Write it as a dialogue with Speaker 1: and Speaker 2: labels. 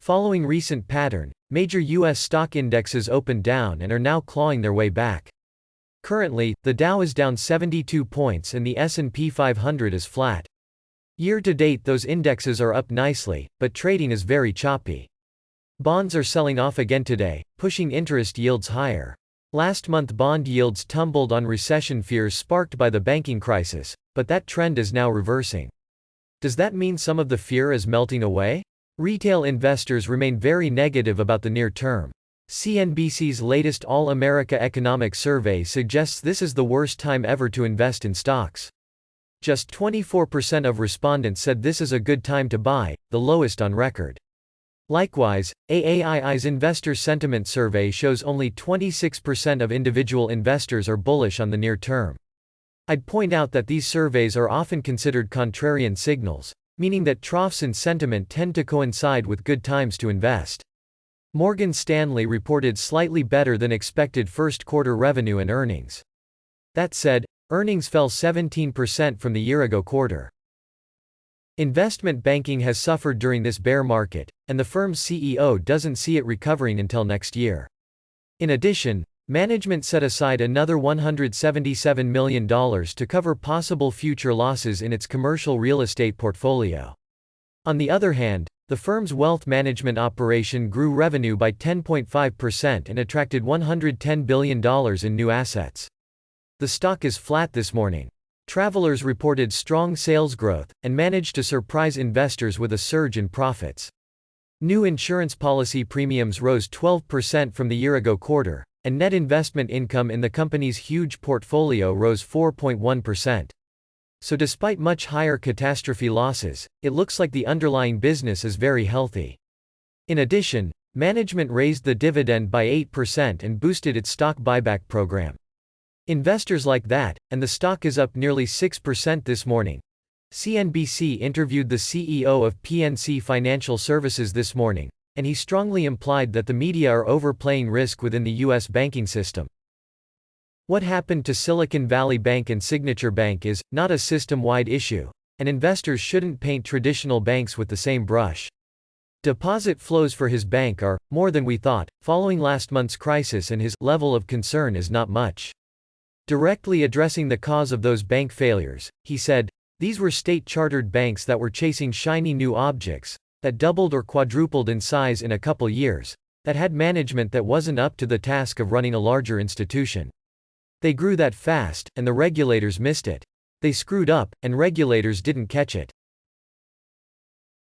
Speaker 1: Following recent pattern, major U.S. stock indexes opened down and are now clawing their way back. Currently, the Dow is down 72 points and the S&P 500 is flat. Year-to-date those indexes are up nicely, but trading is very choppy. Bonds are selling off again today, pushing interest yields higher. Last month bond yields tumbled on recession fears sparked by the banking crisis, but that trend is now reversing. Does that mean some of the fear is melting away? Retail investors remain very negative about the near term. CNBC's latest All-America Economic Survey suggests this is the worst time ever to invest in stocks. Just 24% of respondents said this is a good time to buy, the lowest on record. Likewise, AAII's Investor Sentiment Survey shows only 26% of individual investors are bullish on the near term. I'd point out that these surveys are often considered contrarian signals, meaning that troughs in sentiment tend to coincide with good times to invest. Morgan Stanley reported slightly better than expected first-quarter revenue and earnings. That said, earnings fell 17% from the year-ago quarter. Investment banking has suffered during this bear market, and the firm's CEO doesn't see it recovering until next year. In addition, management set aside another $177 million to cover possible future losses in its commercial real estate portfolio. On the other hand, the firm's wealth management operation grew revenue by 10.5% and attracted $110 billion in new assets. The stock is flat this morning. Travelers reported strong sales growth, and managed to surprise investors with a surge in profits. New insurance policy premiums rose 12% from the year-ago quarter, and net investment income in the company's huge portfolio rose 4.1%. So despite much higher catastrophe losses, it looks like the underlying business is very healthy. In addition, management raised the dividend by 8% and boosted its stock buyback program. Investors like that, and the stock is up nearly 6% this morning. CNBC interviewed the CEO of PNC Financial Services this morning, and he strongly implied that the media are overplaying risk within the U.S. banking system. What happened to Silicon Valley Bank and Signature Bank is not a system-wide issue, and investors shouldn't paint traditional banks with the same brush. Deposit flows for his bank are more than we thought, following last month's crisis, and his level of concern is not much. Directly addressing the cause of those bank failures, he said, these were state-chartered banks that were chasing shiny new objects, that doubled or quadrupled in size in a couple years, that had management that wasn't up to the task of running a larger institution. They grew that fast, and the regulators missed it. They screwed up, and regulators didn't catch it.